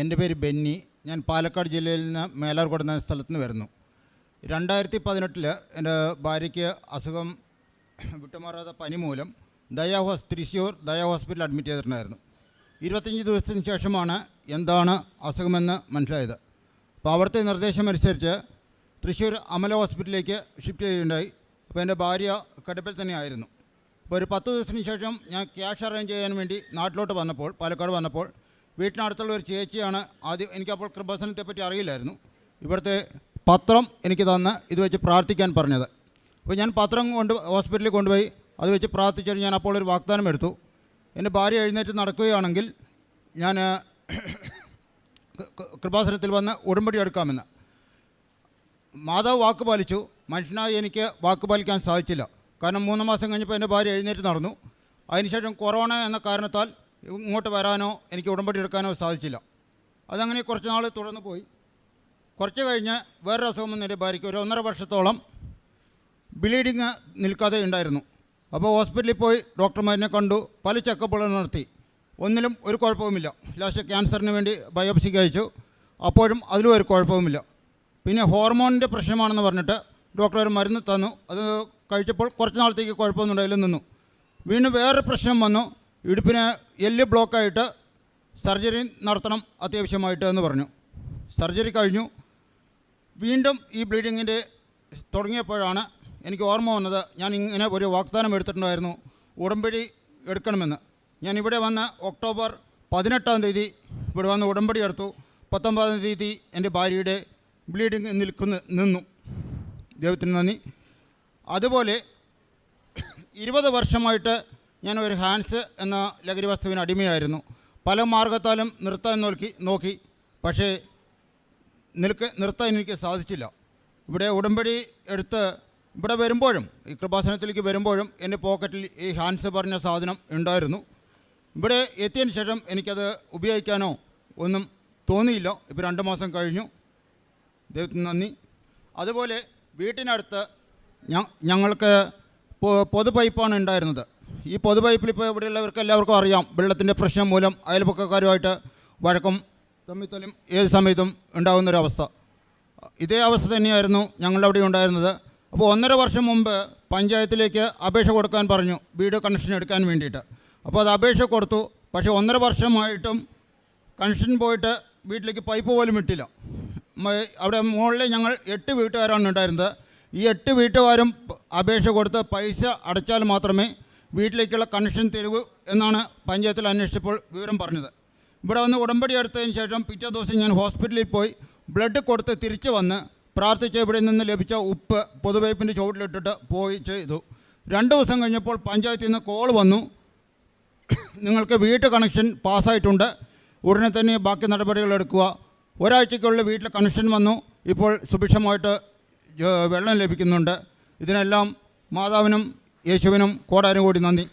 എൻ്റെ പേര് ബെന്നി. ഞാൻ പാലക്കാട് ജില്ലയിൽ നിന്ന് മേലാർകോട് എന്ന സ്ഥലത്ത് നിന്ന് വരുന്നു. 2018 എൻ്റെ ഭാര്യയ്ക്ക് അസുഖം വിട്ടുമാറാത്ത പനി മൂലം തൃശ്ശൂർ ദയ ഹോസ്പിറ്റലിൽ അഡ്മിറ്റ് ചെയ്തിട്ടുണ്ടായിരുന്നു. 25 ദിവസത്തിന് ശേഷമാണ് എന്താണ് അസുഖമെന്ന് മനസ്സിലായത്. അപ്പോൾ അവിടുത്തെ നിർദ്ദേശമനുസരിച്ച് തൃശ്ശൂർ അമല ഹോസ്പിറ്റലിലേക്ക് ഷിഫ്റ്റ് ചെയ്യുകയുണ്ടായി. അപ്പോൾ എൻ്റെ ഭാര്യ കിടപ്പിൽ തന്നെയായിരുന്നു. അപ്പോൾ ഒരു 10 ദിവസത്തിന് ശേഷം ഞാൻ ക്യാഷ് അറേഞ്ച് ചെയ്യാൻ വേണ്ടി നാട്ടിലോട്ട് വന്നപ്പോൾ, പാലക്കാട് വന്നപ്പോൾ, വീട്ടിനടുത്തുള്ള ഒരു ചേച്ചിയാണ് ആദ്യം, എനിക്കപ്പോൾ കൃപാസനത്തെപ്പറ്റി അറിയില്ലായിരുന്നു, ഇവിടുത്തെ പത്രം എനിക്ക് തന്ന് ഇത് വെച്ച് പ്രാർത്ഥിക്കാൻ പറഞ്ഞത്. അപ്പോൾ ഞാൻ പത്രം ഹോസ്പിറ്റലിൽ കൊണ്ടുപോയി അത് വെച്ച് പ്രാർത്ഥിച്ചിട്ട് ഞാൻ അപ്പോൾ ഒരു വാഗ്ദാനം എടുത്തു. എൻ്റെ ഭാര്യ എഴുന്നേറ്റ് നടക്കുകയാണെങ്കിൽ ഞാൻ കൃപാസനത്തിൽ വന്ന് ഉടമ്പടി എടുക്കാമെന്ന്. മാതാവ് വാക്ക് പാലിച്ചു. മനുഷ്യനായി എനിക്ക് വാക്ക് പാലിക്കാൻ സാധിച്ചില്ല. കാരണം 3 മാസം കഴിഞ്ഞപ്പോൾ എൻ്റെ ഭാര്യ എഴുന്നേറ്റ് നടന്നു. അതിനുശേഷം കൊറോണ എന്ന കാരണത്താൽ ഇങ്ങോട്ട് വരാനോ എനിക്ക് ഉടമ്പടി എടുക്കാനോ സാധിച്ചില്ല. അതങ്ങനെ കുറച്ച് നാൾ തുടർന്ന് പോയി. കുറച്ച് കഴിഞ്ഞ് വേറൊരു അസുഖം വന്ന് എൻ്റെ ഭാര്യയ്ക്ക് ഒരു 1.5 വർഷത്തോളം ബ്ലീഡിങ് നിൽക്കാതെ ഉണ്ടായിരുന്നു. അപ്പോൾ ഹോസ്പിറ്റലിൽ പോയി ഡോക്ടർമാരിനെ കണ്ടു, പല ചെക്കപ്പുകൾ നടത്തി. ഒന്നിലും ഒരു കുഴപ്പവുമില്ല. ലാസ്റ്റ് ക്യാൻസറിന് വേണ്ടി ബയോപ്സിക്ക് അയച്ചു. അപ്പോഴും അതിലും ഒരു കുഴപ്പവുമില്ല. പിന്നെ ഹോർമോണിൻ്റെ പ്രശ്നമാണെന്ന് പറഞ്ഞിട്ട് ഡോക്ടർ ഒരു മരുന്ന് തന്നു. അത് കഴിച്ചപ്പോൾ കുറച്ച് നാളത്തേക്ക് കുഴപ്പമൊന്നും ഉണ്ടായില്ല, നിന്നു. വീണ്ടും വേറൊരു പ്രശ്നം വന്നു. ഇടുപ്പിന് എല്ല് ബ്ലോക്കായിട്ട് സർജറി നടത്തണം അത്യാവശ്യമായിട്ട് എന്ന് പറഞ്ഞു. സർജറി കഴിഞ്ഞു. വീണ്ടും ഈ ബ്ലീഡിങ്ങിൻ്റെ തുടങ്ങിയപ്പോഴാണ് എനിക്ക് ഓർമ്മ വന്നത്, ഞാൻ ഇങ്ങനെ ഒരു വാഗ്ദാനം എടുത്തിട്ടുണ്ടായിരുന്നു, ഉടമ്പടി എടുക്കണമെന്ന്. ഞാൻ ഇവിടെ വന്ന് ഒക്ടോബർ 18-ാം തീയതി ഇവിടെ വന്ന് ഉടമ്പടി എടുത്തു. 19-ാം തീയതി എൻ്റെ ഭാര്യയുടെ ബ്ലീഡിങ് നിന്നു. ദൈവത്തിന് നന്ദി. അതുപോലെ 20 വർഷമായിട്ട് ഞാൻ ഒരു ഹാൻസ് എന്ന ലഹരി വസ്തുവിന് അടിമയായിരുന്നു. പല മാർഗത്താലും നിർത്താൻ നോക്കി, പക്ഷേ നിർത്താൻ എനിക്ക് സാധിച്ചില്ല. ഇവിടെ ഉടമ്പടി എടുത്ത് ഇവിടെ വരുമ്പോഴും, ഈ കൃപാസനത്തിലേക്ക് വരുമ്പോഴും എൻ്റെ പോക്കറ്റിൽ ഈ ഹാൻസ് പറഞ്ഞ സാധനം ഉണ്ടായിരുന്നു. ഇവിടെ എത്തിയതിന് ശേഷം എനിക്കത് ഉപയോഗിക്കാനോ ഒന്നും തോന്നിയില്ല. ഇപ്പോൾ 2 മാസം കഴിഞ്ഞു. ദൈവത്തിന് നന്ദി. അതുപോലെ വീട്ടിനടുത്ത് ഞങ്ങൾക്ക് പൊതു പൈപ്പാണ് ഉണ്ടായിരുന്നത്. ഈ പൊതു പൈപ്പിൽ ഇപ്പോൾ ഇവിടെയുള്ളവർക്ക് എല്ലാവർക്കും അറിയാം, വെള്ളത്തിൻ്റെ പ്രശ്നം മൂലം അയൽപക്കക്കാരുമായിട്ട് വഴക്കും തമ്മിത്തലും ഏത് സമയത്തും ഉണ്ടാകുന്നൊരവസ്ഥ. ഇതേ അവസ്ഥ തന്നെയായിരുന്നു ഞങ്ങളുടെ അവിടെ ഉണ്ടായിരുന്നത്. അപ്പോൾ 1.5 വർഷം മുമ്പ് പഞ്ചായത്തിലേക്ക് അപേക്ഷ കൊടുക്കാൻ പറഞ്ഞു, വീട് കണക്ഷൻ എടുക്കാൻ വേണ്ടിയിട്ട്. അപ്പോൾ അത് അപേക്ഷ കൊടുത്തു. പക്ഷേ 1.5 വർഷമായിട്ടും കണക്ഷൻ പോയിട്ട് വീട്ടിലേക്ക് പൈപ്പ് പോലും ഇട്ടില്ല. അവിടെ മുകളിൽ ഞങ്ങൾ 8 വീട്ടുകാരാണ് ഉണ്ടായിരുന്നത്. ഈ 8 വീട്ടുകാരും അപേക്ഷ കൊടുത്ത് പൈസ അടച്ചാൽ മാത്രമേ വീട്ടിലേക്കുള്ള കണക്ഷൻ തരൂ എന്നാണ് പഞ്ചായത്തിൽ അന്വേഷിച്ചപ്പോൾ വിവരം പറഞ്ഞത്. ഇവിടെ വന്ന് ഉടമ്പടി എടുത്തതിന് ശേഷം പിറ്റേ ദിവസം ഞാൻ ഹോസ്പിറ്റലിൽ പോയി ബ്ലഡ് കൊടുത്ത് തിരിച്ച് വന്ന് പ്രാർത്ഥിച്ച് ഇവിടെ നിന്ന് ലഭിച്ച ഉപ്പ് പൊതുപൈപ്പിൻ്റെ ചുവട്ടിലിട്ടിട്ട് പോയി ചെയ്തു. 2 ദിവസം കഴിഞ്ഞപ്പോൾ പഞ്ചായത്തിൽ നിന്ന് കോൾ വന്നു, നിങ്ങൾക്ക് വീട്ട് കണക്ഷൻ പാസ്സായിട്ടുണ്ട്, ഉടനെ തന്നെ ബാക്കി നടപടികൾ എടുക്കുക. ഒരാഴ്ചയ്ക്കുള്ളിൽ വീട്ടിൽ കണക്ഷൻ വന്നു. ഇപ്പോൾ സുഭിക്ഷമായിട്ട് വെള്ളം ലഭിക്കുന്നുണ്ട്. ഇതിനെല്ലാം മാതാവിനും യേശുവിനും കോടാനും കൂടി നന്ദി.